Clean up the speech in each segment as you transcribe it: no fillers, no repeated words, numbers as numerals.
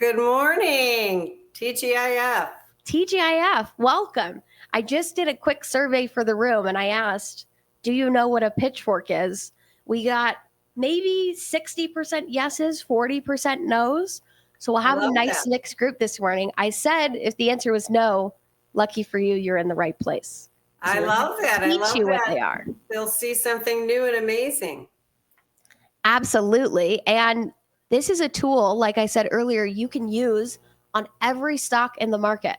Good morning, TGIF. TGIF, welcome. I just did a quick survey for the room and I asked, do you know what a pitchfork is? We got maybe 60% yeses, 40% no's. So we'll have a nice mixed group this morning. I said if the answer was no, lucky for you, you're in the right place. So I love that. I love you that. What they are. They'll see something new and amazing. Absolutely. And this is a tool, like I said earlier, you can use on every stock in the market.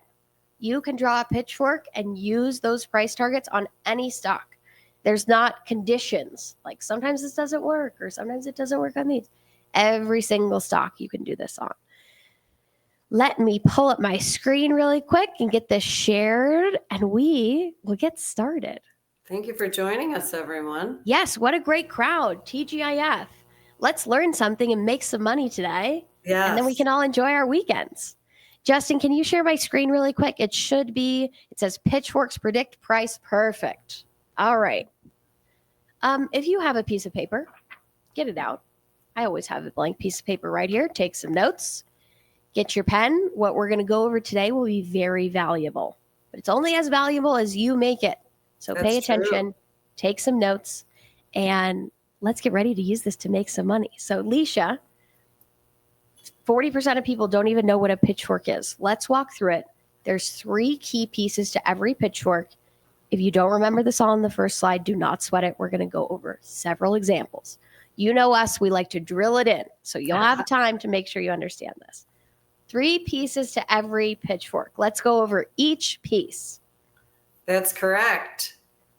You can draw a pitchfork and use those price targets on any stock. There's not conditions, like sometimes this doesn't work or sometimes it doesn't work on these. Every single stock you can do this on. Let me pull up my screen really quick and get this shared and we will get started. Thank you for joining us, everyone. Yes, what a great crowd, TGIF. Let's learn something and make some money today. Yes. And then we can all enjoy our weekends. Justin, can you share my screen really quick? It says Pitchforks predict price perfect. All right. If you have a piece of paper, get it out. I always have a blank piece of paper right here. Take some notes. Get your pen. What we're going to go over today will be very valuable. But it's only as valuable as you make it. So pay attention, take some notes, and let's get ready to use this to make some money. So, Leisha, 40% of people don't even know what a pitchfork is. Let's walk through it. There's 3 key pieces to every pitchfork. If you don't remember this all on the first slide, do not sweat it. We're going to go over several examples. You know us, we like to drill it in. So you'll have time to make sure you understand this. 3 pieces to every pitchfork. Let's go over each piece. That's correct.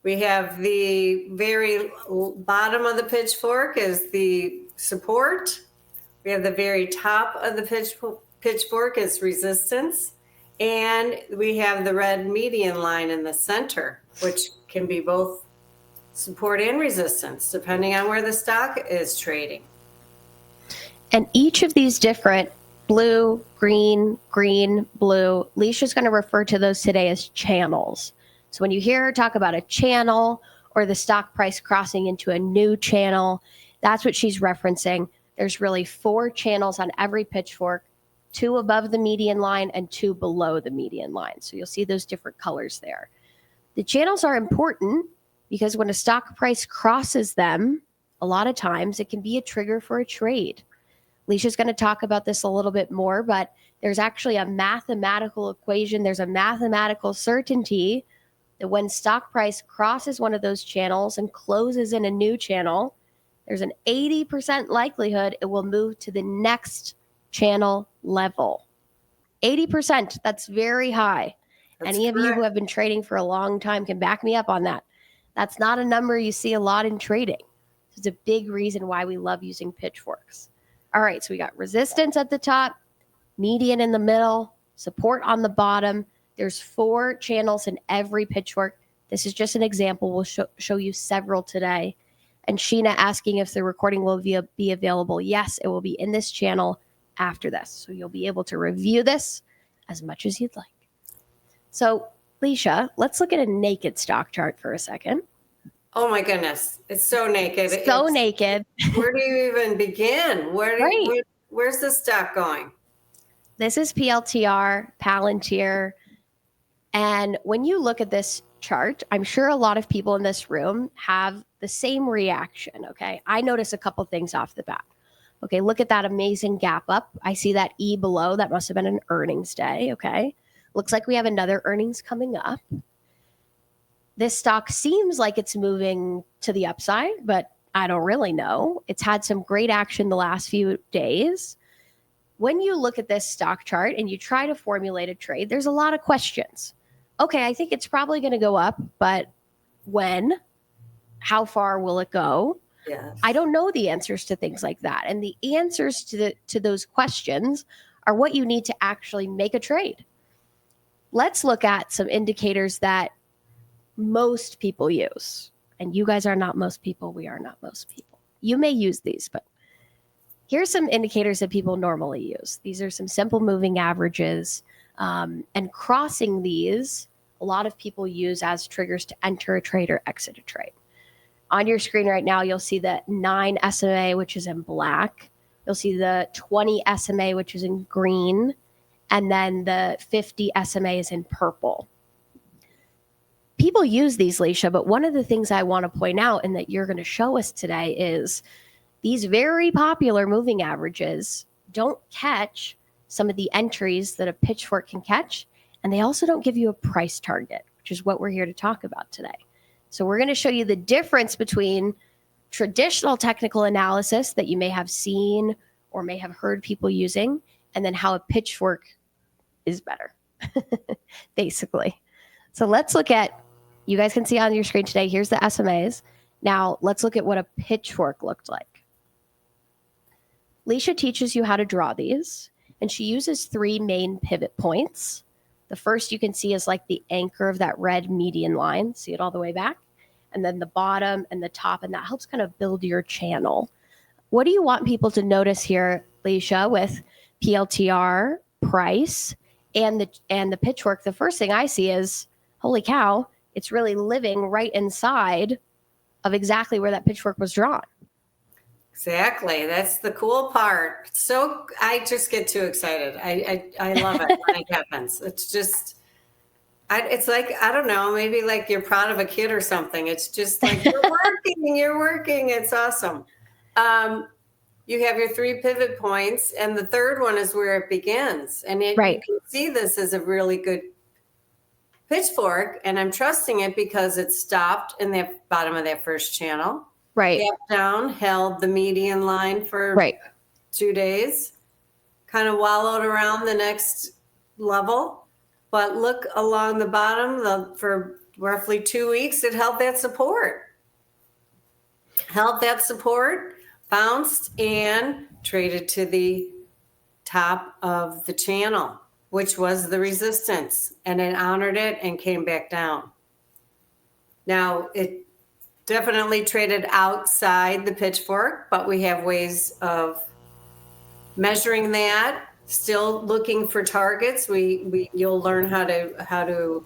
We have the very bottom of the pitchfork is the support. We have the very top of the pitchfork is resistance. And we have the red median line in the center, which can be both support and resistance, depending on where the stock is trading. And each of these different blue, green, blue, Leisha's going to refer to those today as channels. So when you hear her talk about a channel or the stock price crossing into a new channel, that's what she's referencing. There's really 4 channels on every pitchfork, 2 above the median line and 2 below the median line. So you'll see those different colors there. The channels are important because when a stock price crosses them, a lot of times it can be a trigger for a trade. Leisha's going to talk about this a little bit more, but there's actually a mathematical equation. There's a mathematical certainty that when stock price crosses one of those channels and closes in a new channel, there's an 80% likelihood it will move to the next channel level. 80%, that's very high. Any of you who have been trading for a long time can back me up on that. That's not a number you see a lot in trading. It's a big reason why we love using pitchforks. All right, so we got resistance at the top, median in the middle, support on the bottom. There's 4 channels in every pitchfork. This is just an example. We'll show you several today. And Sheena asking if the recording will be available. Yes, it will be in this channel after this. So you'll be able to review this as much as you'd like. So, Leisha, let's look at a naked stock chart for a second. Oh my goodness. It's so naked. So naked. Where do you even begin? Where's the stock going? This is PLTR, Palantir. And when you look at this chart, I'm sure a lot of people in this room have the same reaction, okay? I notice a couple things off the bat. Okay, look at that amazing gap up. I see that E below. That must have been an earnings day, okay? Looks like we have another earnings coming up. This stock seems like it's moving to the upside, but I don't really know. It's had some great action the last few days. When you look at this stock chart and you try to formulate a trade, there's a lot of questions. Okay, I think it's probably going to go up, but when? How far will it go? Yes. I don't know the answers to things like that. And the answers to those questions are what you need to actually make a trade. Let's look at some indicators that most people use. And you guys are not most people. We are not most people. You may use these, but here's some indicators that people normally use. These are some simple moving averages. And crossing these, a lot of people use as triggers to enter a trade or exit a trade. On your screen right now, you'll see the 9 SMA, which is in black. You'll see the 20 SMA, which is in green, and then the 50 SMA is in purple. People use these, Leisha, but one of the things I want to point out and that you're going to show us today is these very popular moving averages don't catch some of the entries that a Pitchfork can catch, and they also don't give you a price target, which is what we're here to talk about today. So we're going to show you the difference between traditional technical analysis that you may have seen or may have heard people using, and then how a Pitchfork is better, basically. So let's look at, you guys can see on your screen today, here's the SMAs. Now let's look at what a Pitchfork looked like. Leisha teaches you how to draw these, and she uses 3 main pivot points. The first you can see is like the anchor of that red median line. See it all the way back? And then the bottom and the top, and that helps kind of build your channel. What do you want people to notice here, Leisha, with PLTR, price, and the Pitchfork? The first thing I see is, holy cow, it's really living right inside of exactly where that Pitchfork was drawn. Exactly. That's the cool part. So I just get too excited. I love it when it happens. It's just, it's like, I don't know, maybe like you're proud of a kid or something. It's just like, you're working. It's awesome. You have your 3 pivot points, and the third one is where it begins. And Right. You can see this as a really good Pitchfork, and I'm trusting it because it stopped in the bottom of that first channel. Right. Gap down, held the median line for Right. 2 days, kind of wallowed around the next level. But look along the bottom, for roughly 2 weeks, it held that support. Bounced and traded to the top of the channel, which was the resistance, and it honored it and came back down. Now, it definitely traded outside the Pitchfork, but we have ways of measuring that. Still looking for targets. You'll learn how to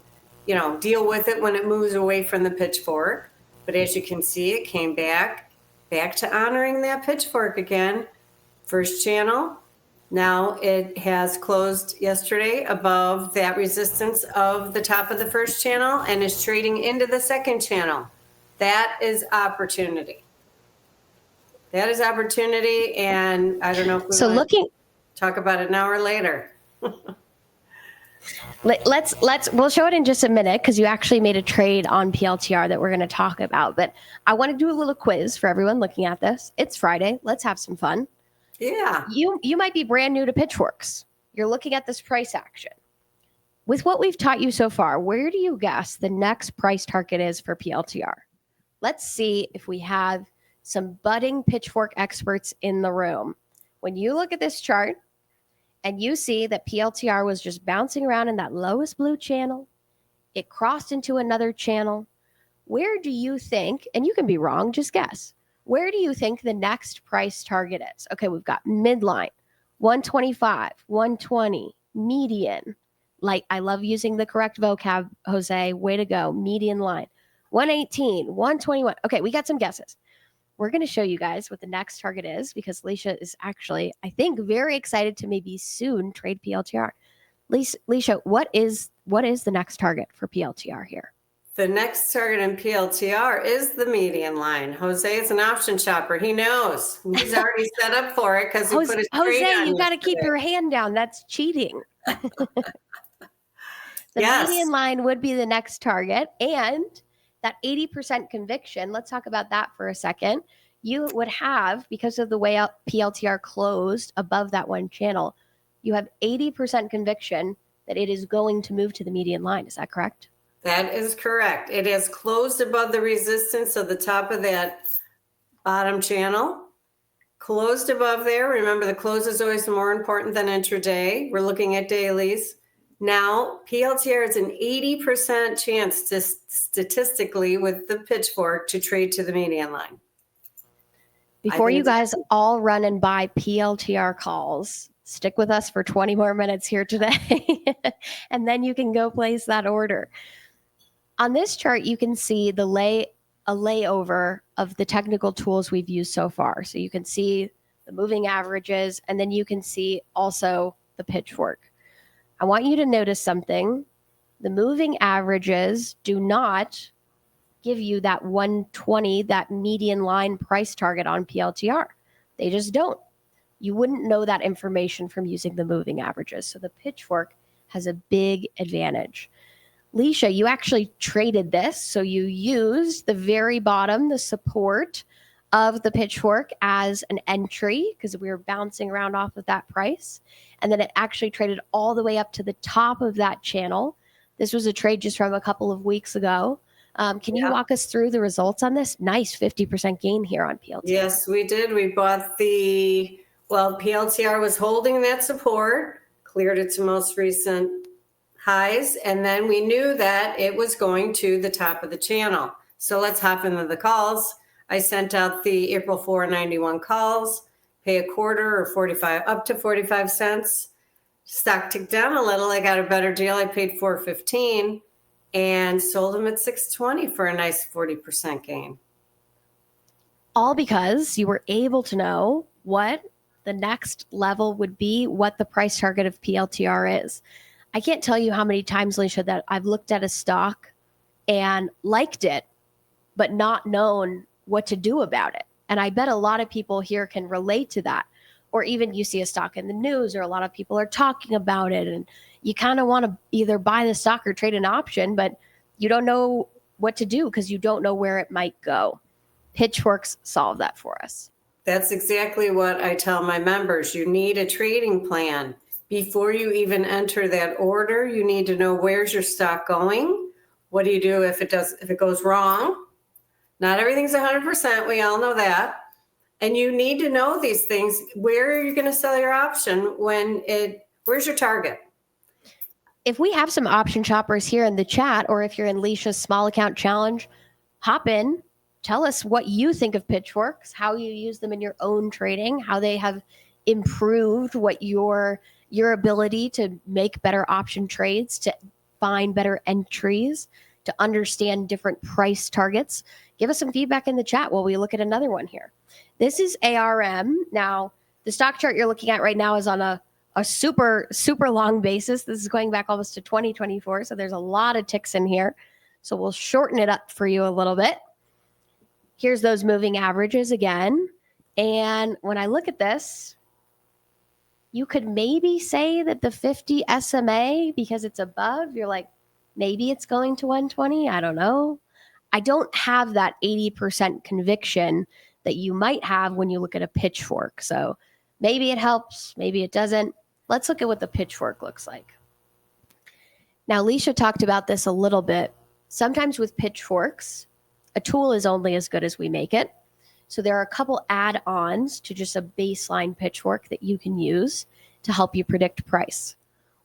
deal with it when it moves away from the Pitchfork. But as you can see, it came back to honoring that Pitchfork again. First channel. Now it has closed yesterday above that resistance of the top of the first channel and is trading into the second channel. That is opportunity. And I don't know if we talk about it now or later. We'll show it in just a minute because you actually made a trade on PLTR that we're going to talk about. But I want to do a little quiz for everyone looking at this. It's Friday. Let's have some fun. Yeah. You might be brand new to Pitchforks. You're looking at this price action. With what we've taught you so far, where do you guess the next price target is for PLTR? Let's see if we have some budding Pitchfork experts in the room. When you look at this chart and you see that PLTR was just bouncing around in that lowest blue channel, it crossed into another channel. Where do you think, and you can be wrong, just guess, where do you think the next price target is? Okay, we've got midline, 125, 120, median. Like, I love using the correct vocab, Jose. Way to go. Median line. 118, 121. Okay, we got some guesses. We're going to show you guys what the next target is because Leisha is actually, I think, very excited to maybe soon trade PLTR. Leisha, what is the next target for PLTR here? The next target in PLTR is the median line. Jose is an option shopper. He knows. He's already set up for it because he put his trade on. Jose, you got to keep your hand down. That's cheating. The median line would be the next target, and that 80% conviction, let's talk about that for a second. You would have, because of the way PLTR closed above that one channel, you have 80% conviction that it is going to move to the median line. Is that correct? That is correct. It has closed above the resistance of the top of that bottom channel. Closed above there. Remember, the close is always more important than intraday. We're looking at dailies. Now, PLTR is an 80% chance to statistically with the Pitchfork to trade to the median line. Before you guys all run and buy PLTR calls, stick with us for 20 more minutes here today, and then you can go place that order. On this chart, you can see a layover of the technical tools we've used so far. So you can see the moving averages, and then you can see also the pitchfork. I want you to notice something. The moving averages do not give you that 120, that median line price target on PLTR. They just don't. You wouldn't know that information from using the moving averages. So the pitchfork has a big advantage. Leisha, you actually traded this. So you used the very bottom, the support of the pitchfork as an entry because we were bouncing around off of that price. And then it actually traded all the way up to the top of that channel. This was a trade just from a couple of weeks ago. Can you walk us through the results on this? Nice 50% gain here on PLTR. Yes, we did. We bought PLTR was holding that support, cleared its most recent highs, and then we knew that it was going to the top of the channel. So let's hop into the calls. I sent out the April 491 calls, pay a quarter or 45, up to 45 cents. Stock ticked down a little. I got a better deal. I paid $4.15 and sold them at $6.20 for a nice 40% gain. All because you were able to know what the next level would be, what the price target of PLTR is. I can't tell you how many times, Leisha, that I've looked at a stock and liked it, but not known what to do about it. And I bet a lot of people here can relate to that. Or even you see a stock in the news or a lot of people are talking about it and you kind of want to either buy the stock or trade an option, but you don't know what to do because you don't know where it might go. Pitchforks solve that for us. That's exactly what I tell my members. You need a trading plan. Before you even enter that order, you need to know where's your stock going. What do you do if it goes wrong? Not everything's 100%. We all know that. And you need to know these things. Where are you going to sell your option where's your target? If we have some option shoppers here in the chat, or if you're in Leisha's small account challenge, hop in, tell us what you think of pitchforks, how you use them in your own trading, how they have improved what your ability to make better option trades, to find better entries, to understand different price targets. Give us some feedback in the chat while we look at another one here. This is ARM. Now, the stock chart you're looking at right now is on a super, super long basis. This is going back almost to 2024. So there's a lot of ticks in here. So we'll shorten it up for you a little bit. Here's those moving averages again. And when I look at this, you could maybe say that the 50 SMA, because it's above, you're like, maybe it's going to 120. I don't know. I don't have that 80% conviction that you might have when you look at a pitchfork. So maybe it helps, maybe it doesn't. Let's look at what the pitchfork looks like. Now, Leisha talked about this a little bit. Sometimes with pitchforks, a tool is only as good as we make it. So there are a couple add-ons to just a baseline pitchfork that you can use to help you predict price.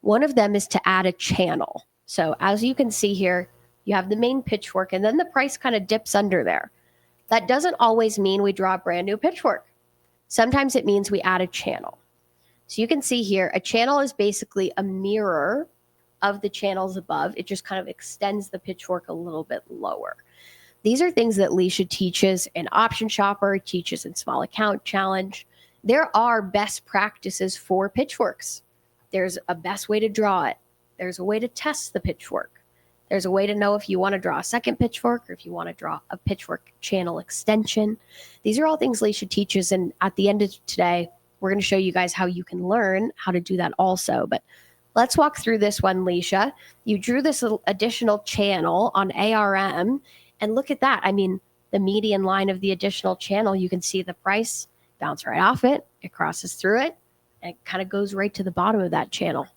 One of them is to add a channel. So as you can see here, you have the main pitchfork and then the price kind of dips under there. That doesn't always mean we draw a brand new pitchfork. Sometimes it means we add a channel. So you can see here, a channel is basically a mirror of the channels above. It just kind of extends the pitchfork a little bit lower. These are things that Leisha teaches in Option Shopper, teaches in Small Account Challenge. There are best practices for pitchforks. There's a best way to draw it. There's a way to test the pitchfork. There's a way to know if you want to draw a second pitchfork or if you want to draw a pitchfork channel extension. These are all things Leisha teaches. And at the end of today, we're going to show you guys how you can learn how to do that also. But let's walk through this one, Leisha. You drew this additional channel on ARM. And look at that. I mean, the median line of the additional channel, you can see the price bounce right off it. It crosses through it. And it kind of goes right to the bottom of that channel.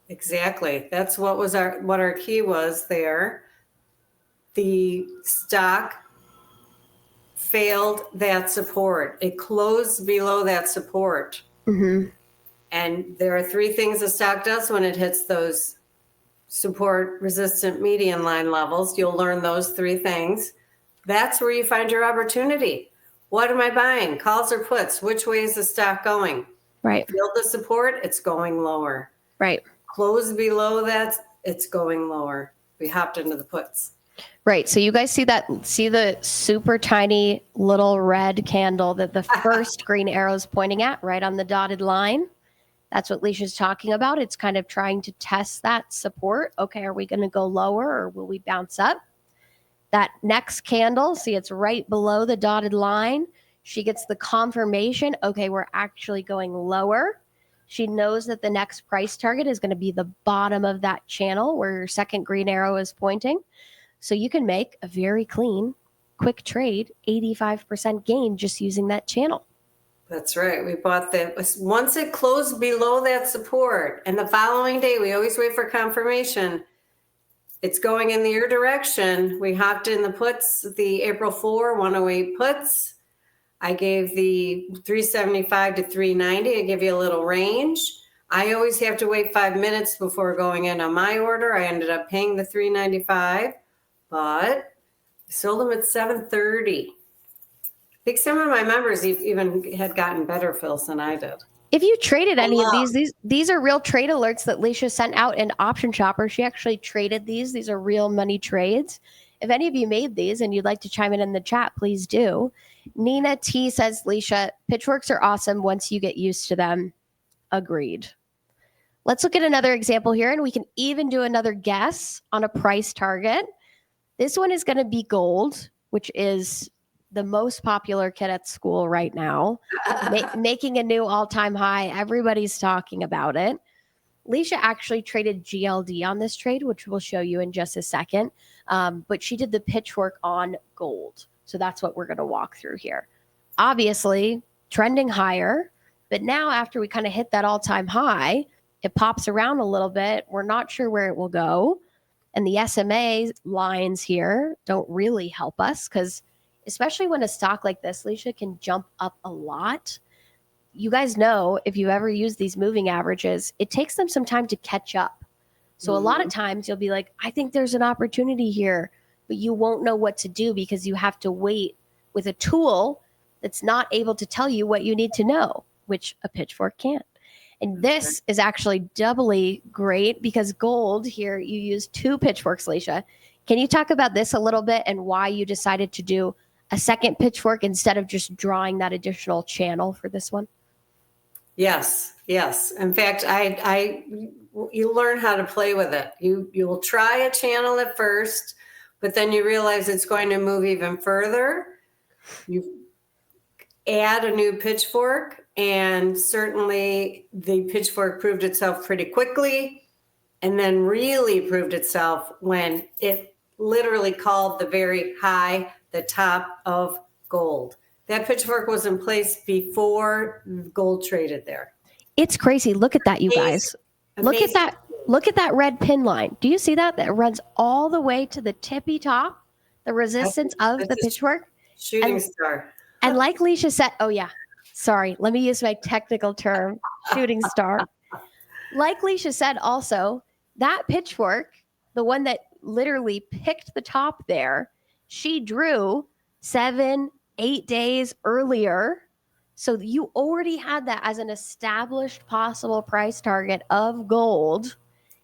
Exactly. That's what our key was there. The stock failed that support. It closed below that support. Mm-hmm. And there are three things the stock does when it hits those support resistant median line levels. You'll learn those three things. That's where you find your opportunity. What am I buying? Calls or puts? Which way is the stock going? Right. Build the support, it's going lower. Right. Close below that, it's going lower. We hopped into the puts. Right. So you guys see the super tiny little red candle that the first green arrow is pointing at right on the dotted line? That's what Leisha's talking about. It's kind of trying to test that support. Okay, are we going to go lower or will we bounce up? That next candle, see, it's right below the dotted line. She gets the confirmation. Okay, we're actually going lower. She knows that the next price target is going to be the bottom of that channel where your second green arrow is pointing. So you can make a very clean, quick trade, 85% gain just using that channel. That's right. We bought that. Once it closed below that support, and the following day, we always wait for confirmation. It's going in your direction. We hopped in the puts, the April 4, 108 puts. I gave the 375 to 390. I give you a little range. I always have to wait 5 minutes before going in on my order. I ended up paying the 395, but I sold them at 730. I think some of my members even had gotten better fills than I did. If you traded any of these are real trade alerts that Leisha sent out in Option Shopper. She actually traded these. These are real money trades. If any of you made these and you'd like to chime in the chat, please do. Nina T says, Leisha, pitchforks are awesome once you get used to them. Agreed. Let's look at another example here, and we can even do another guess on a price target. This one is going to be gold, which is the most popular kit at school right now, making a new all-time high. Everybody's talking about it. Leisha actually traded GLD on this trade, which we'll show you in just a second. But she did the pitchfork on gold. So that's what we're going to walk through here. Obviously, trending higher. But now after we kind of hit that all-time high, it pops around a little bit. We're not sure where it will go. And the SMA lines here don't really help us because especially when a stock like this, Leisha, can jump up a lot. You guys know if you ever use these moving averages, it takes them some time to catch up. So a lot of times you'll be like, I think there's an opportunity here, but you won't know what to do because you have to wait with a tool that's not able to tell you what you need to know, which a pitchfork can't. And this is actually doubly great because gold here, you use two pitchforks, Leisha. Can you talk about this a little bit and why you decided to do a second pitchfork instead of just drawing that additional channel for this one? Yes. In fact, you learn how to play with it. You will try a channel at first, but then you realize it's going to move even further. You add a new pitchfork, and certainly the pitchfork proved itself pretty quickly, and then really proved itself when it literally called the very high, the top of gold. That pitchfork was in place before gold traded there. It's crazy. Look at that, you guys. Look at that. Look at that red pin line. Do you see that? That runs all the way to the tippy top, the resistance of the pitchfork. Shooting star. And like Leisha said, oh yeah, sorry, let me use my technical term, shooting star. Like Leisha said also, that pitchfork, the one that literally picked the top there, she drew 7-8 days earlier. So you already had that as an established possible price target of gold,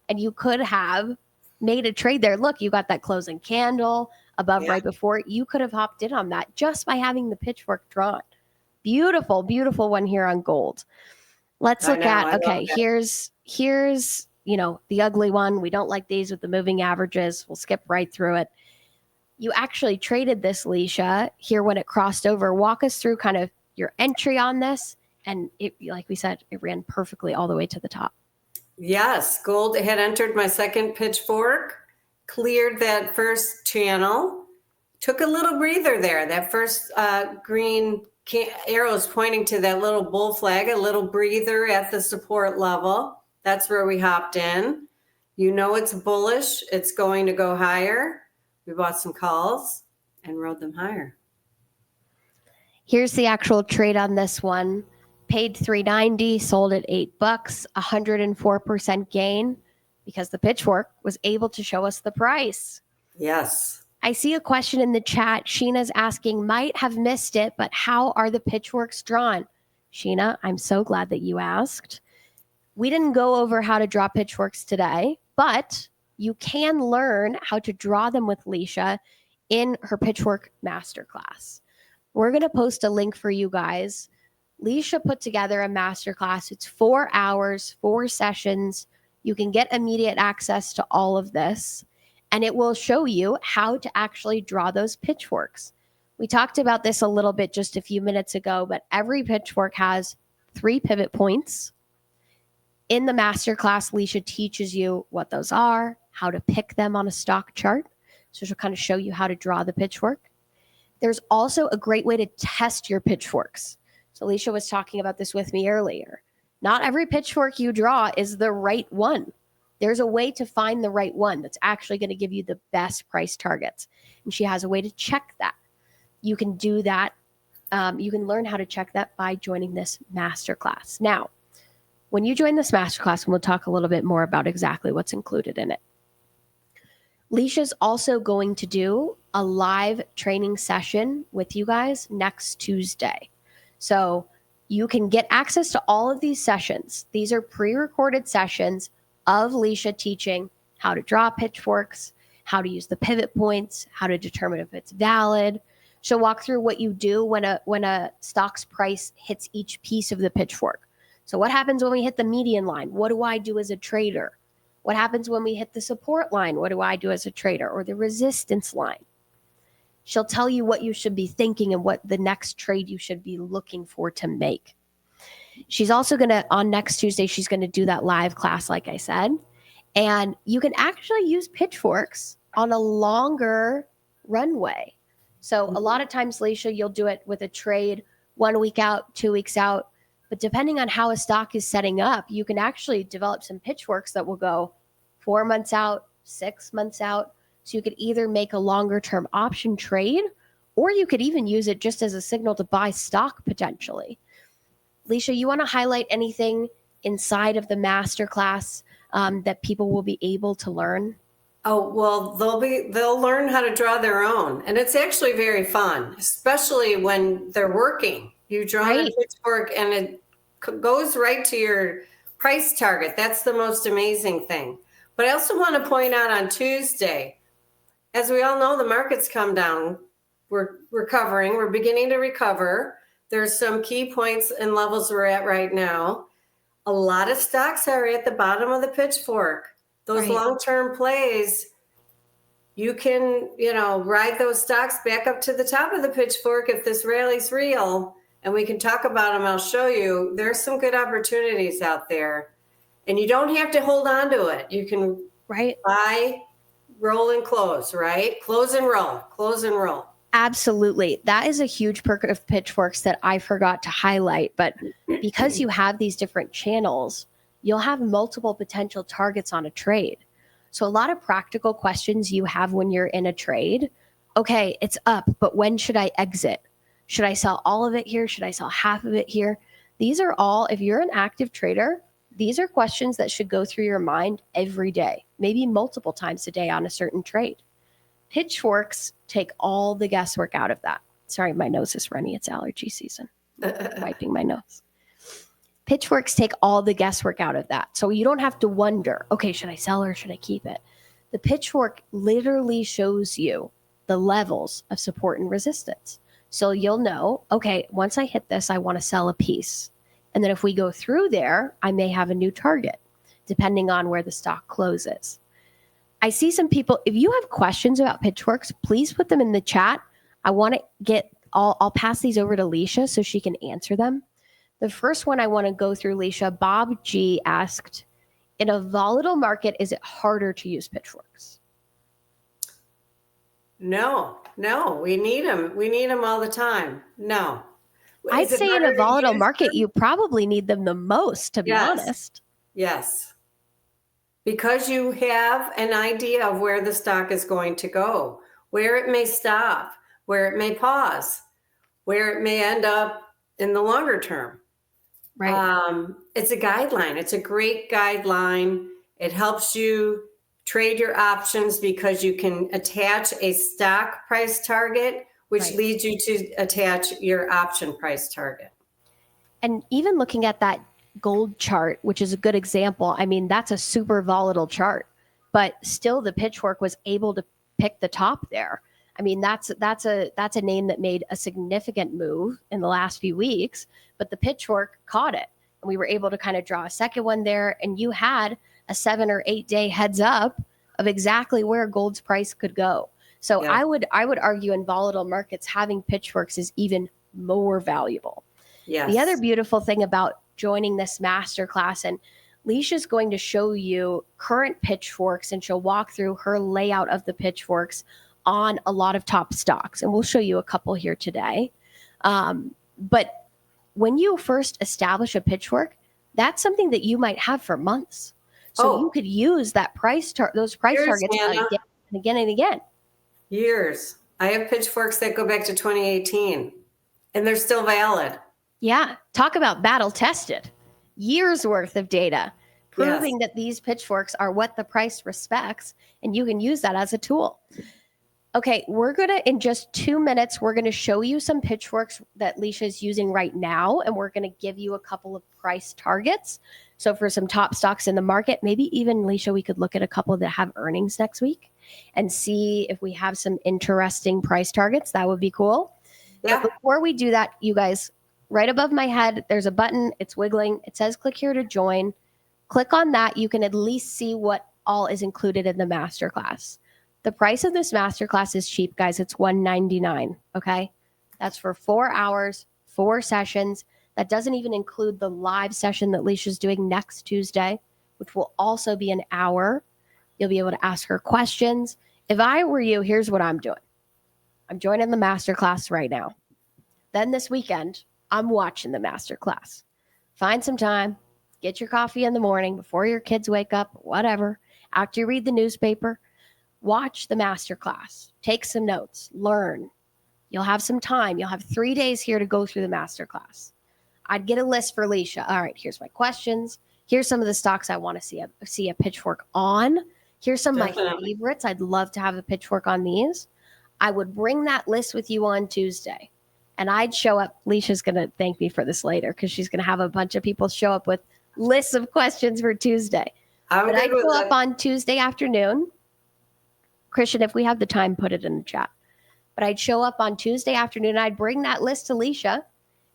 and you could have made a trade there. Look, you got that closing candle above right before. You could have hopped in on that just by having the pitchfork drawn. Beautiful, beautiful one here on gold. Let's look at, okay, here's, the ugly one. We don't like these with the moving averages. We'll skip right through it. You actually traded this, Leisha, here when it crossed over. Walk us through kind of your entry on this. And it, like we said, it ran perfectly all the way to the top. Yes, gold had entered my second pitchfork, cleared that first channel, took a little breather there. That first green arrows pointing to that little bull flag, a little breather at the support level. That's where we hopped in. You know it's bullish. It's going to go higher. We bought some calls and rode them higher. Here's the actual trade on this one. Paid $3.90, sold at $8, 104% gain because the pitchfork was able to show us the price. Yes. I see a question in the chat. Sheena's asking, might have missed it, but how are the pitchforks drawn? Sheena, I'm so glad that you asked. We didn't go over how to draw pitchforks today, but you can learn how to draw them with Leisha in her Pitchfork Masterclass. We're going to post a link for you guys. Leisha put together a masterclass. It's 4 hours, 4 sessions. You can get immediate access to all of this, and it will show you how to actually draw those pitchforks. We talked about this a little bit just a few minutes ago, but every pitchfork has 3 pivot points. In the masterclass, Leisha teaches you what those are, how to pick them on a stock chart. So she'll kind of show you how to draw the pitchfork. There's also a great way to test your pitchforks. So Leisha was talking about this with me earlier. Not every pitchfork you draw is the right one. There's a way to find the right one that's actually going to give you the best price targets. And she has a way to check that. You can do that. You can learn how to check that by joining this masterclass. Now, when you join this masterclass, and we'll talk a little bit more about exactly what's included in it, Leisha's also going to do a live training session with you guys next Tuesday. So you can get access to all of these sessions. These are pre-recorded sessions of Leisha teaching how to draw pitchforks, how to use the pivot points, how to determine if it's valid. She'll walk through what you do when a stock's price hits each piece of the pitchfork. So what happens when we hit the median line? What do I do as a trader? What happens when we hit the support line? What do I do as a trader? Or the resistance line? She'll tell you what you should be thinking and what the next trade you should be looking for to make. She's also on next Tuesday, she's going to do that live class, like I said. And you can actually use pitchforks on a longer runway. So a lot of times, Leisha, you'll do it with a trade 1 week out, 2 weeks out. But depending on how a stock is setting up, you can actually develop some pitchforks that will go 4 months out, 6 months out. So you could either make a longer term option trade, or you could even use it just as a signal to buy stock potentially. Leisha, you want to highlight anything inside of the masterclass that people will be able to learn? Oh, well, they'll learn how to draw their own. And it's actually very fun, especially when they're working. You draw a pitchfork and it goes right to your price target. That's the most amazing thing. But I also want to point out on Tuesday, as we all know, the market's come down. We're recovering. We're beginning to recover. There's some key points and levels we're at right now. A lot of stocks are at the bottom of the pitchfork. Those long-term plays, you can, ride those stocks back up to the top of the pitchfork if this rally's real, and we can talk about them. I'll show you. There's some good opportunities out there, and you don't have to hold on to it. You can buy, roll, and close, right? Close and roll, close and roll. Absolutely. That is a huge perk of pitchforks that I forgot to highlight. But because you have these different channels, you'll have multiple potential targets on a trade. So a lot of practical questions you have when you're in a trade. Okay, it's up, but when should I exit? Should I sell all of it here? Should I sell half of it here? These are all, if you're an active trader, these are questions that should go through your mind every day, maybe multiple times a day on a certain trade. Pitchforks take all the guesswork out of that. Sorry, my nose is runny. It's allergy season. I'm wiping my nose. Pitchforks take all the guesswork out of that. So you don't have to wonder, okay, should I sell or should I keep it? The pitchfork literally shows you the levels of support and resistance. So you'll know, okay, once I hit this, I want to sell a piece. And then if we go through there, I may have a new target, depending on where the stock closes. I see some people, if you have questions about pitchforks, please put them in the chat. I want to I'll pass these over to Leisha so she can answer them. The first one I want to go through, Leisha, Bob G asked, in a volatile market, is it harder to use pitchforks? No, we need them. We need them all the time. No. I'd say in a volatile market, you probably need them the most, to be honest. Yes. Because you have an idea of where the stock is going to go, where it may stop, where it may pause, where it may end up in the longer term. Right. It's a guideline. It's a great guideline. It helps you trade your options because you can attach a stock price target, which leads you to attach your option price target. And even looking at that gold chart, which is a good example, I mean, that's a super volatile chart. but still the Pitchfork was able to pick the top there. I mean, that's a name that made a significant move in the last few weeks, but the Pitchfork caught it. And we were able to kind of draw a second one there. And you had a 7 or 8 day heads up of exactly where gold's price could go. So Yeah. I would argue in volatile markets, having Pitchforks is even more valuable. Yes. The other beautiful thing about joining this masterclass, and Leisha's going to show you current Pitchforks, and she'll walk through her layout of the Pitchforks on a lot of top stocks. And we'll show you a couple here today. But when you first establish a Pitchfork, that's something that you might have for months. So you could use that those price Years, targets Anna. again and again and again. Years. I have Pitchforks that go back to 2018, and they're still valid. Yeah. Talk about battle tested. Years worth of data proving that these Pitchforks are what the price respects, and you can use that as a tool. Okay, we're going to, in just 2 minutes, we're going to show you some Pitchforks that Leisha is using right now, and we're going to give you a couple of price targets. So for some top stocks in the market, maybe even, Leisha, we could look at a couple that have earnings next week and see if we have some interesting price targets. That would be cool. Yeah. But before we do that, you guys, right above my head, there's a button. It's wiggling. It says click here to join. Click on that. You can at least see what all is included in the masterclass. The price of this masterclass is cheap, guys. It's $199. Okay. That's for 4 hours, 4 sessions. That doesn't even include the live session that Leisha's doing next Tuesday, which will also be an hour. You'll be able to ask her questions. If I were you, here's what I'm doing. I'm joining the masterclass right now. Then this weekend, I'm watching the masterclass. Find some time, get your coffee in the morning before your kids wake up, whatever. After you read the newspaper, watch the masterclass, take some notes, learn. You'll have some time. You'll have 3 days here to go through the masterclass. I'd get a list for Leisha. All right, here's my questions. Here's some of the stocks I want to see a Pitchfork on. Here's some of my favorites. I'd love to have a Pitchfork on these. I would bring that list with you on Tuesday. And I'd show up. Leisha's going to thank me for this later because she's going to have a bunch of people show up with lists of questions for Tuesday. But I'd show up on Tuesday afternoon. Christian, if we have the time, put it in the chat. But I'd show up on Tuesday afternoon. I'd bring that list to Leisha,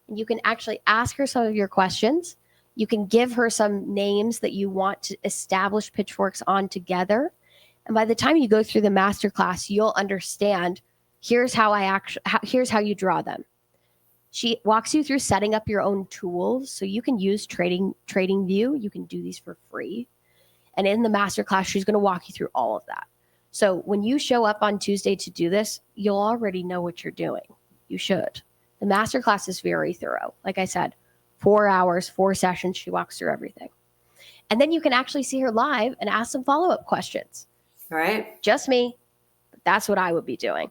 and you can actually ask her some of your questions. You can give her some names that you want to establish Pitchforks on together. And by the time you go through the masterclass, you'll understand here's how you draw them. She walks you through setting up your own tools. So you can use TradingView. You can do these for free. And in the masterclass, she's going to walk you through all of that. So when you show up on Tuesday to do this, you'll already know what you're doing. You should. The masterclass is very thorough. Like I said, 4 hours, 4 sessions. She walks through everything. And then you can actually see her live and ask some follow-up questions. All right. Just me. That's what I would be doing.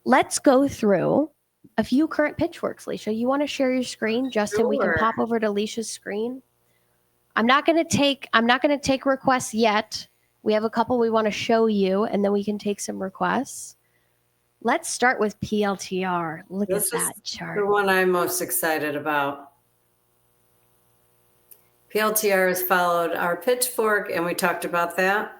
Let's go through a few current Pitchforks, Leisha. You want to share your screen, Justin? Sure. We can pop over to Leisha's screen. I'm not going to take requests yet. We have a couple we want to show you, and then we can take some requests. Let's start with PLTR. Look at that chart. The one I'm most excited about. PLTR has followed our Pitchfork, and we talked about that.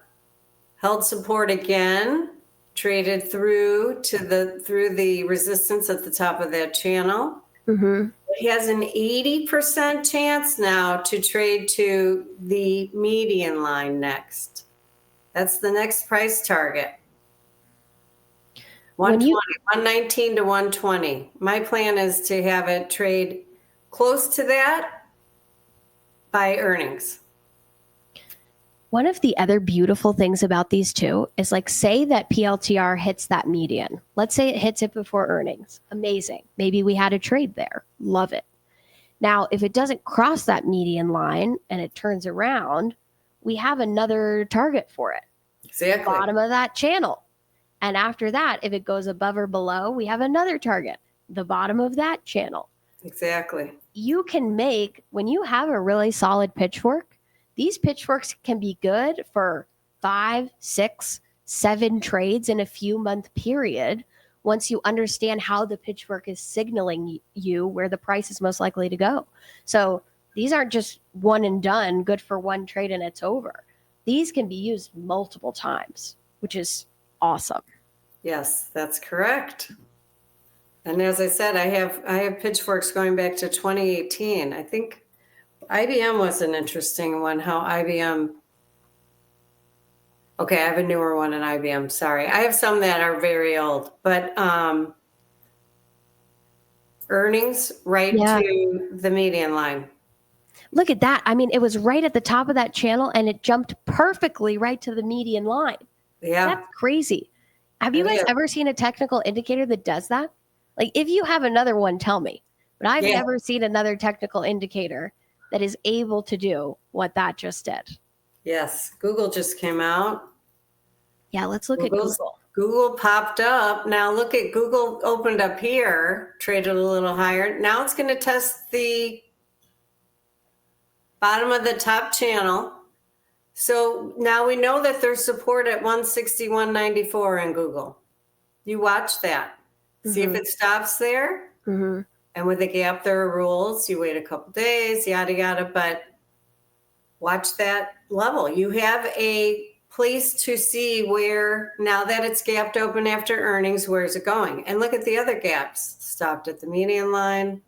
Held support again, traded through the resistance at the top of that channel. Mm-hmm. It has an 80% chance now to trade to the median line next. That's the next price target. 119 to 120. My plan is to have it trade close to that by earnings. One of the other beautiful things about these two is, like, say that PLTR hits that median. Let's say it hits it before earnings. Amazing. Maybe we had a trade there. Love it. Now, if it doesn't cross that median line and it turns around, we have another target for it. Exactly. Bottom of that channel. And after that, if it goes above or below, we have another target, the bottom of that channel. Exactly. You can make, when you have a really solid Pitchfork, these Pitchforks can be good for 5, 6, 7 trades in a few month period once you understand how the Pitchfork is signaling you where the price is most likely to go. So these aren't just one and done, good for one trade and it's over. these can be used multiple times, which is awesome. Yes, that's correct. And as I said, I have pitchforks going back to 2018. I think IBM was an interesting one. How IBM. Okay, I have a newer one in IBM. Sorry, I have some that are very old, but earnings right Yeah. to the median line. Look at that. I mean, it was right at the top of that channel and it jumped perfectly right to the median line. Yeah. That's crazy. Have you And guys yeah. ever seen a technical indicator that does that? Like, if you have another one, tell me. But I've Yeah. never seen another technical indicator that is able to do what that just did. Yes, Google just came out. Yeah, let's look at Google. Google popped up. Now look at Google opened up here, traded a little higher. Now it's going to test the bottom of the top channel. So now we know that there's support at 161.94 in Google. You watch that. See if it stops there. Mm-hmm. And with a gap, there are rules. You wait a couple days, yada, yada. But watch that level. You have a place to see where, now that it's gapped open after earnings, where's it going? And look at the other gaps. Stopped at the median line.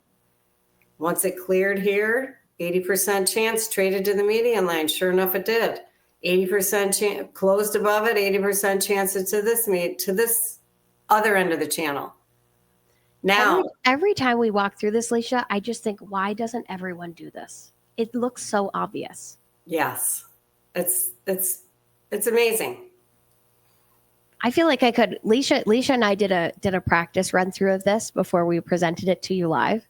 Once it cleared here, 80% chance traded to the median line. Sure enough, it did. 80% chance closed above it. 80% chance to this other end of the channel. Now, every time we walk through this, Leisha, I just think, why doesn't everyone do this? It looks so obvious. Yes, it's amazing. I feel like I could. Leisha and I did a practice run through of this before we presented it to you live.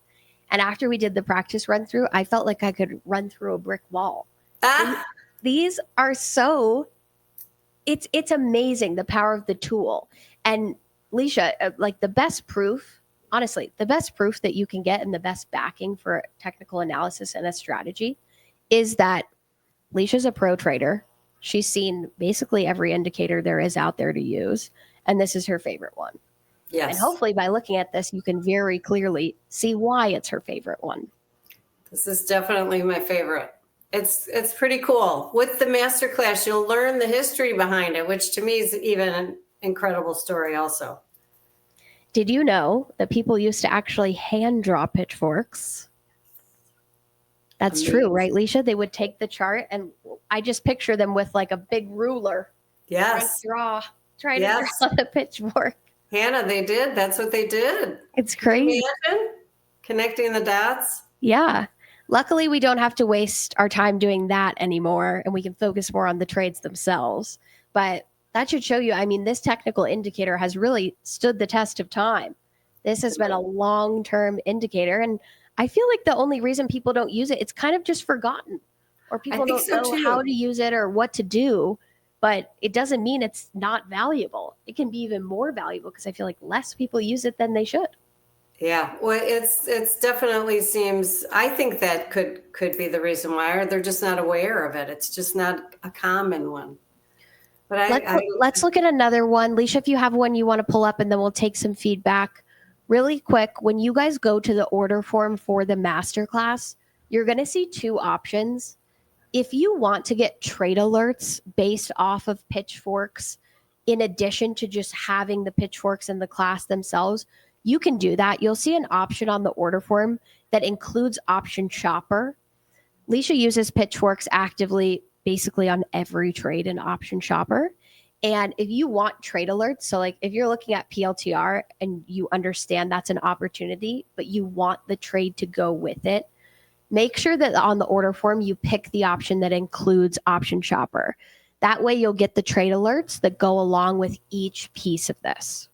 And after we did the practice run through, I felt like I could run through a brick wall. These are so, it's amazing, the power of the tool. And Leisha, like the best proof, honestly, the best proof that you can get and the best backing for technical analysis and a strategy is that Leisha's a pro trader. She's seen basically every indicator there is out there to use. And this is her favorite one. Yes. And hopefully by looking at this, you can very clearly see why it's her favorite one. This is definitely my favorite. It's pretty cool. With the masterclass, you'll learn the history behind it, which to me is even an incredible story also. Did you know that people used to actually hand draw pitchforks? That's true, right, Leisha? They would take the chart, and I just picture them with like a big ruler. Yes. Trying to draw the pitchfork. Hannah, they did. That's what they did. It's crazy. Imagine connecting the dots. Yeah. Luckily, we don't have to waste our time doing that anymore, and we can focus more on the trades themselves. But that should show you, I mean, this technical indicator has really stood the test of time. This has been a long-term indicator, and I feel like the only reason people don't use it, it's kind of just forgotten, or people don't know how to use it or what to do. But it doesn't mean it's not valuable. It can be even more valuable because I feel like less people use it than they should. Yeah, well, it's definitely seems. I think that could be the reason why, or they're just not aware of it. It's just not a common one. But let's look at another one, Leisha. If you have one you want to pull up, and then we'll take some feedback really quick. When you guys go to the order form for the masterclass, you're going to see two options. If you want to get trade alerts based off of pitchforks, in addition to just having the pitchforks in the class themselves, you can do that. You'll see an option on the order form that includes option shopper. Leisha uses pitchforks actively, basically on every trade in option shopper. And if you want trade alerts, so like if you're looking at PLTR and you understand that's an opportunity, but you want the trade to go with it, make sure that on the order form, you pick the option that includes option shopper. That way you'll get the trade alerts that go along with each piece of this.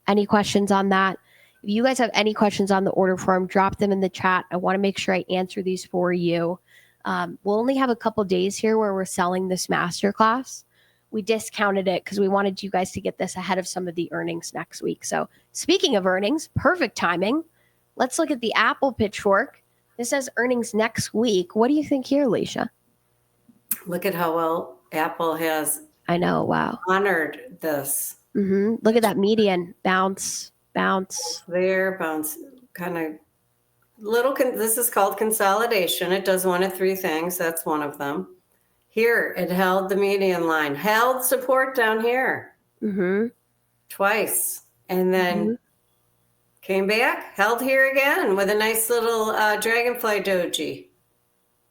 Any questions on that? If you guys have any questions on the order form, drop them in the chat. I want to make sure I answer these for you. We'll only have a couple days here where we're selling this masterclass. We discounted it because we wanted you guys to get this ahead of some of the earnings next week. So speaking of earnings, perfect timing. Let's look at the Apple pitchfork. This says earnings next week. What do you think here, Leisha? Look at how well Apple has honored this. Mm-hmm. Look at that median bounce. There, bounce, kind of little. This is called consolidation. It does one of three things. That's one of them. Here, it held the median line, held support down here Mm-hmm. twice, and then came back, held here again with a nice little dragonfly doji.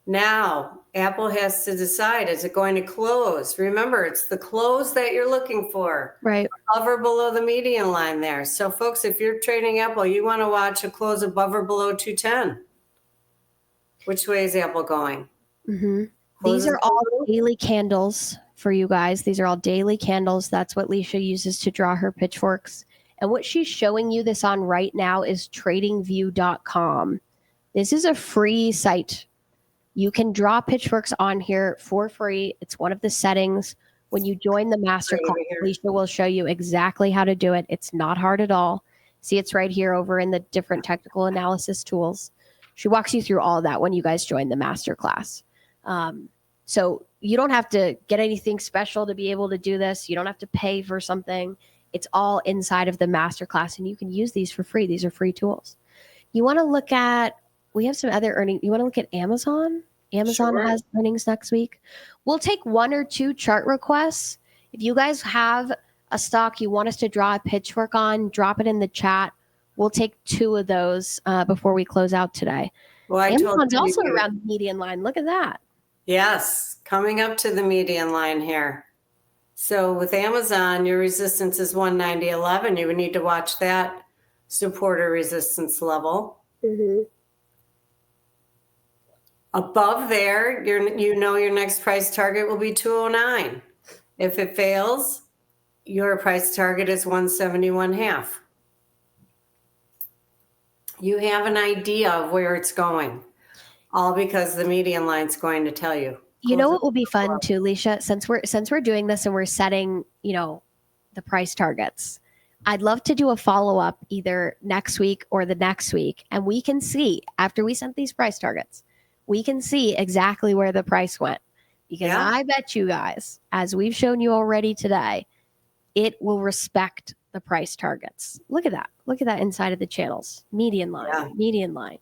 Now, Apple has to decide, is it going to close? Remember, it's the close that you're looking for. Right. Above or below the median line there. So, folks, if you're trading Apple, you want to watch a close above or below 210. Which way is Apple going? Mm-hmm. Closes These are all below? daily candles for you guys. These are all daily candles. That's what Leisha uses to draw her pitchforks. And what she's showing you this on right now is tradingview.com. This is a free site. You can draw pitchforks on here for free. It's one of the settings. When you join the masterclass, Leisha will show you exactly how to do it. It's not hard at all. See, it's right here over in the different technical analysis tools. She walks you through all of that when you guys join the masterclass. So you don't have to get anything special to be able to do this. You don't have to pay for something. It's all inside of the masterclass, and you can use these for free. These are free tools. You want to look at, we have some other earnings. You want to look at Amazon? Amazon Sure. has earnings next week. We'll take 1 or 2 chart requests. If you guys have a stock you want us to draw a pitchfork on, drop it in the chat. We'll take 2 of those before we close out today. Well, Amazon's also around the median line. Look at that. Yes, coming up to the median line here. So with Amazon, your resistance is 190.11. You would need to watch that support or resistance level. Mm-hmm. Above there, your next price target will be 209. If it fails, your price target is 171.5. You have an idea of where it's going, all because the median line's going to tell you. You know what will be fun too, Leisha? Since we're doing this and we're setting, the price targets, I'd love to do a follow-up either next week or the next week. And we can see, after we set these price targets, we can see exactly where the price went. Because I bet you guys, as we've shown you already today, it will respect the price targets. Look at that. Look at that inside of the channels. Median line.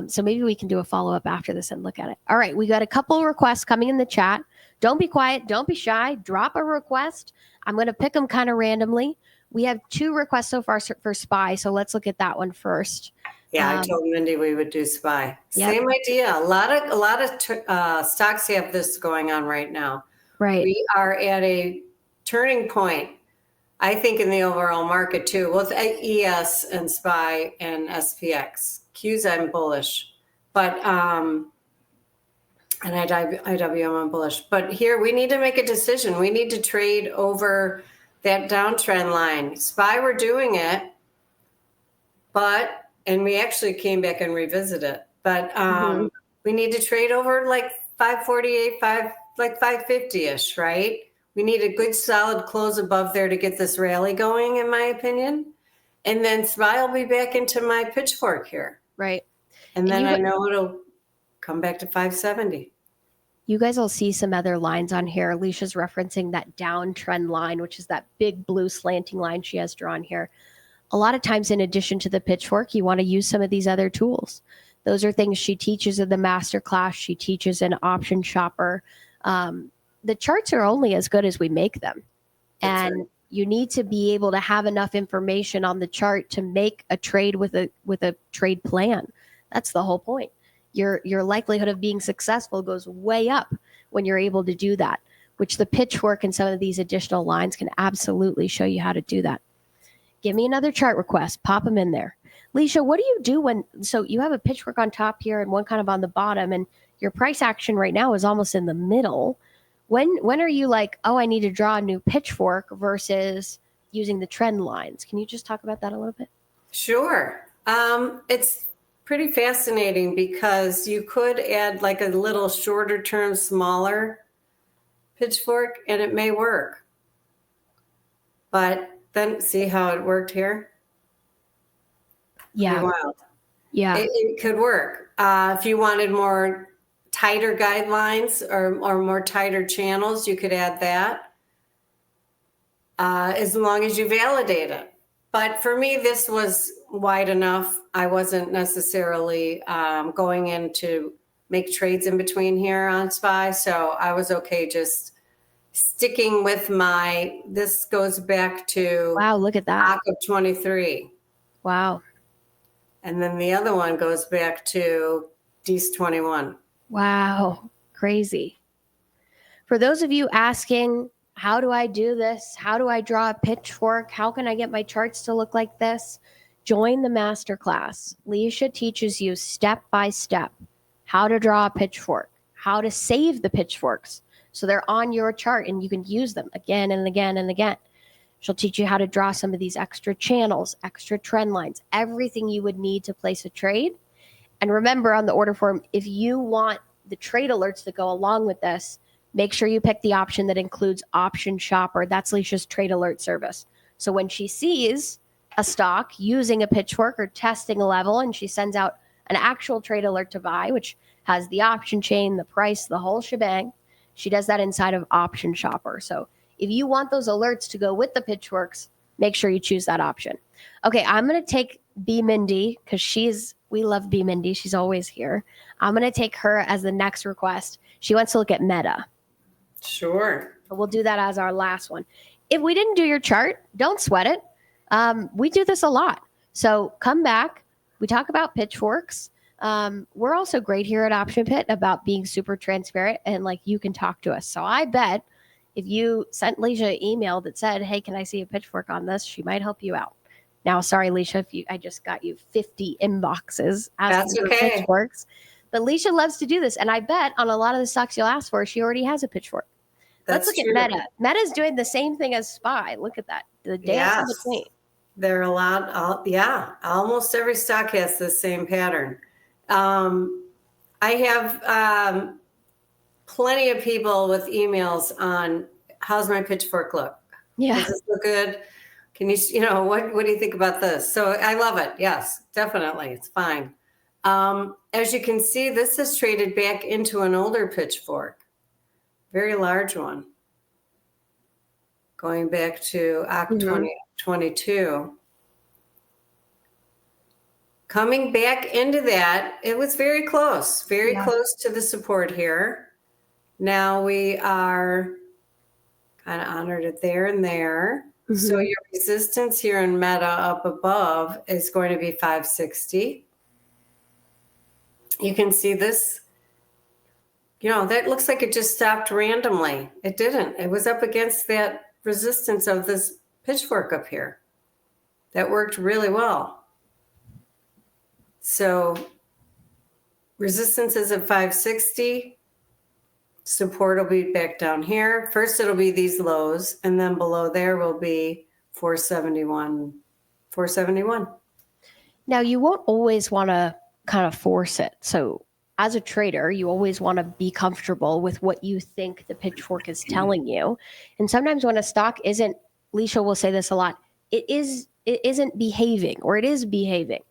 So maybe we can do a follow-up after this and look at it. All right, we got a couple of requests coming in the chat. Don't be quiet. Don't be shy. Drop a request. I'm going to pick them kind of randomly. We have 2 requests so far for SPY, so let's look at that one first. Yeah, I told Mindy we would do SPY. Yep. Same idea. A lot of stocks have this going on right now. Right. We are at a turning point, I think, in the overall market too. Both ES and SPY and SPX. Qs, I'm bullish, but and IWM, I'm bullish. But here we need to make a decision. We need to trade over that downtrend line. SPY, we're doing it, and we actually came back and revisited it. But we need to trade over like 548, 550-ish, right? We need a good solid close above there to get this rally going, in my opinion. And then SPY will be back into my pitchfork here. Right. And then I know it'll come back to 570. You guys will see some other lines on here. Alicia's referencing that downtrend line, which is that big blue slanting line she has drawn here. A lot of times, in addition to the pitchfork, you want to use some of these other tools. Those are things she teaches in the masterclass. She teaches in Option Shopper. The charts are only as good as we make them. That's And you need to be able to have enough information on the chart to make a trade with a trade plan. That's the whole point. Your likelihood of being successful goes way up when you're able to do that, which the pitchfork and some of these additional lines can absolutely show you how to do that. Give me another chart request. Pop them in there. Leisha, what do you do so you have a pitchfork on top here and one kind of on the bottom, and your price action right now is almost in the middle. When are you like, oh, I need to draw a new pitchfork versus using the trend lines? Can you just talk about that a little bit? Sure. It's pretty fascinating because you could add like a little shorter term, smaller pitchfork and it may work. But then see how it worked here? Yeah. Pretty wild. Yeah. It could work. If you wanted more tighter guidelines or more tighter channels, you could add that as long as you validate it. But for me, this was wide enough. I wasn't necessarily going into make trades in between here on SPY. So I was okay just sticking with this goes back to Wow, look at that. of 23. Wow. And then the other one goes back to Dece 21. Wow. Crazy. For those of you asking, how do I do this? How do I draw a pitchfork? How can I get my charts to look like this? Join the masterclass. Leisha teaches you step by step how to draw a pitchfork, how to save the pitchforks so they're on your chart and you can use them again and again and again. She'll teach you how to draw some of these extra channels, extra trend lines, everything you would need to place a trade. And remember on the order form, if you want the trade alerts that go along with this, make sure you pick the option that includes Option Shopper. That's Leisha's trade alert service. So when she sees a stock using a pitchfork or testing a level and she sends out an actual trade alert to buy, which has the option chain, the price, the whole shebang, she does that inside of Option Shopper. So if you want those alerts to go with the pitchforks, make sure you choose that option. Okay, I'm going to take B Mindy because we love B Mindy. She's always here. I'm going to take her as the next request. She wants to look at Meta. Sure. So we'll do that as our last one. If we didn't do your chart, don't sweat it. We do this a lot. So come back. We talk about pitchforks. We're also great here at Option Pit about being super transparent and like you can talk to us. So I bet if you sent Leisha an email that said, hey, can I see a pitchfork on this? She might help you out. Now, sorry, Leisha, I just got you 50 inboxes asking for pitchforks. But Leisha loves to do this. And I bet on a lot of the stocks you'll ask for, she already has a pitchfork. Let's look true. at Meta. Meta's doing the same thing as SPY. Look at that. The dance in between. They're a lot. Almost every stock has the same pattern. I have plenty of people with emails on how's my pitchfork look? Yeah. Does this look good? Can what do you think about this? So I love it. Yes, definitely. It's fine. As you can see, this has traded back into an older pitchfork, very large one, going back to October 2022. Coming back into that, it was very close to the support here. Now we are kind of honored it there and there. Mm-hmm. So your resistance here in Meta up above is going to be 560. You can see this, that looks like it just stopped randomly. It didn't. It was up against that resistance of this pitchfork up here. That worked really well. So resistance is at 560. Support will be back down here. First, it'll be these lows, and then below there will be 471. Now, you won't always want to kind of force it. So as a trader, you always want to be comfortable with what you think the pitchfork is telling you. And sometimes when a stock isn't, Leisha will say this a lot, it isn't behaving, or it is behaving.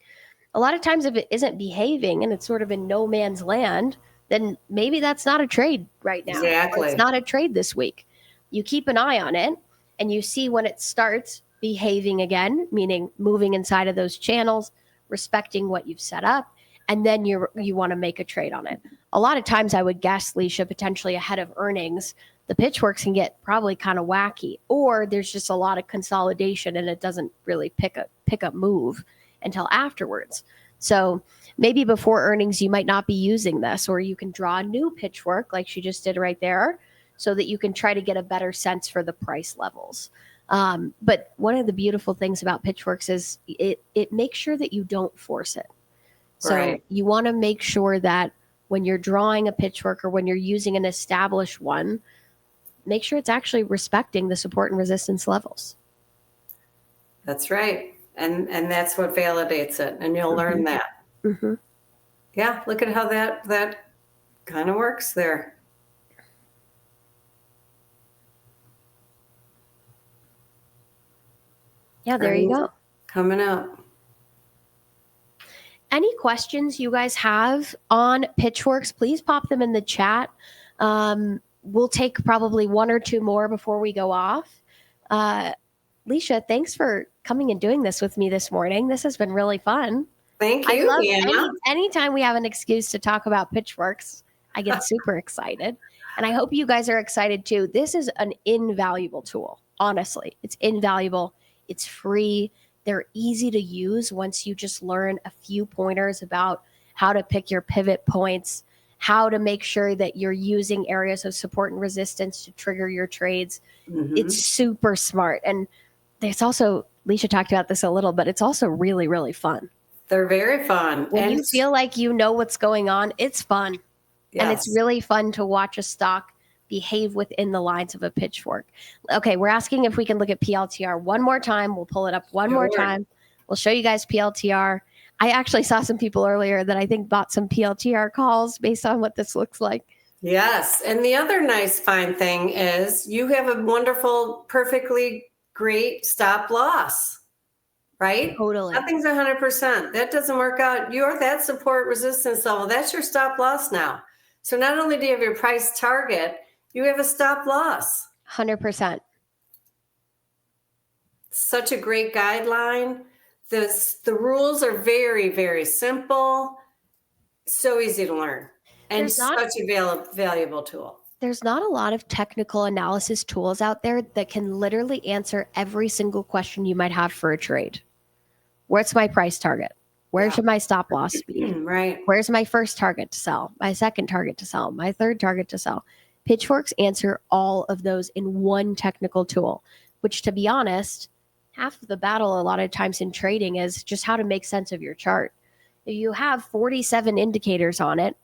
A lot of times if it isn't behaving and it's sort of in no man's land, then maybe that's not a trade right now. Exactly. Or it's not a trade this week. You keep an eye on it and you see when it starts behaving again, meaning moving inside of those channels, respecting what you've set up, and then you want to make a trade on it. A lot of times I would guess, Leisha, potentially ahead of earnings, the pitchforks can get probably kind of wacky, or there's just a lot of consolidation and it doesn't really pick up move until afterwards. So maybe before earnings, you might not be using this, or you can draw a new pitchfork like she just did right there so that you can try to get a better sense for the price levels. But one of the beautiful things about pitchforks is it makes sure that you don't force it. So you want to make sure that when you're drawing a pitchfork or when you're using an established one, make sure it's actually respecting the support and resistance levels. That's right. And that's what validates it. And you'll learn that. Mm-hmm. Yeah, look at how that kind of works there. Yeah, there you go. Coming up. Any questions you guys have on pitchforks, please pop them in the chat. We'll take probably one or two more before we go off. Leisha, thanks for coming and doing this with me this morning. This has been really fun. Thank I you, love Anna. anytime we have an excuse to talk about pitchforks, I get super excited. And I hope you guys are excited too. This is an invaluable tool. Honestly, it's invaluable. It's free. They're easy to use once you just learn a few pointers about how to pick your pivot points, how to make sure that you're using areas of support and resistance to trigger your trades. It's super smart. And it's also, Leisha talked about this a little, but it's also really, really fun. They're very fun. When you feel like you know what's going on, it's fun. yes. And it's really fun to watch a stock behave within the lines of a pitchfork. Okay, we're asking if we can look at PLTR one more time. We'll pull it up one more time. We'll show you guys PLTR. I actually saw some people earlier that I think bought some PLTR calls based on what this looks like. Yes. And the other nice, fine thing is you have a wonderful, perfectly great stop loss, right? Totally. Nothing's 100%. That doesn't work out. You're that support resistance level. That's your stop loss now. So not only do you have your price target, you have a stop loss. 100%. Such a great guideline. The rules are very, very simple. So easy to learn. And such a valuable tool. There's not a lot of technical analysis tools out there that can literally answer every single question you might have for a trade. Where's my price target? Where should my stop loss be? Right. Where's my first target to sell? My second target to sell? My third target to sell? Pitchforks answer all of those in one technical tool, which, to be honest, half of the battle a lot of times in trading is just how to make sense of your chart. If you have 47 indicators on it,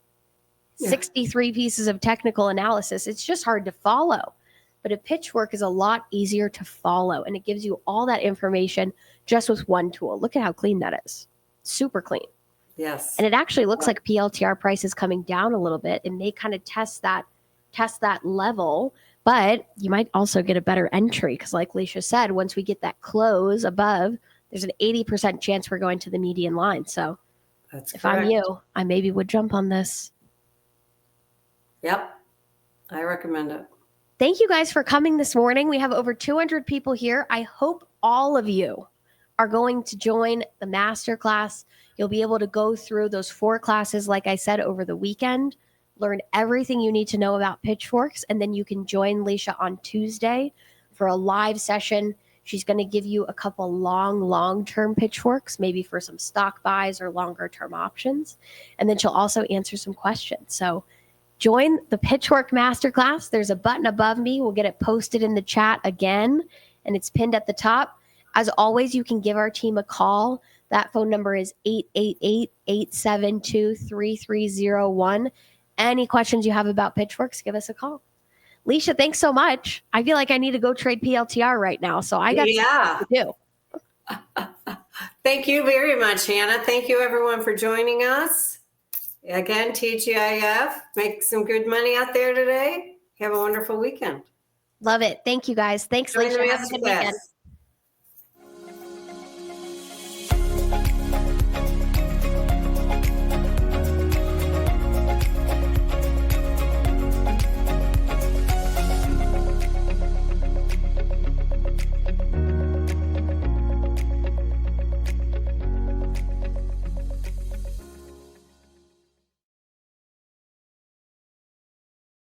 63 pieces of technical analysis, it's just hard to follow. But a pitchfork is a lot easier to follow, and it gives you all that information just with one tool. Look at how clean that is. Super clean. Yes. And it actually looks like PLTR price is coming down a little bit. It may kind of test that level, but you might also get a better entry because, like Leisha said, once we get that close above, there's an 80% chance we're going to the median line. So if I'm you, I maybe would jump on this. Yep. I recommend it. Thank you guys for coming this morning. We have over 200 people here. I hope all of you are going to join the masterclass. You'll be able to go through those 4 classes, like I said, over the weekend, learn everything you need to know about pitchforks, and then you can join Leisha on Tuesday for a live session. She's going to give you a couple long-term pitchforks, maybe for some stock buys or longer-term options. And then she'll also answer some questions. So join the Pitchfork Masterclass. There's a button above me. We'll get it posted in the chat again, and it's pinned at the top. As always, you can give our team a call. That phone number is 888-872-3301. Any questions you have about pitchforks, give us a call. Leisha, thanks so much. I feel like I need to go trade PLTR right now, so I got something to do. Thank you very much, Hannah. Thank you, everyone, for joining us. Again, TGIF. Make some good money out there today. Have a wonderful weekend. Love it. Thank you, guys. Thanks, Leisha. Have a good weekend.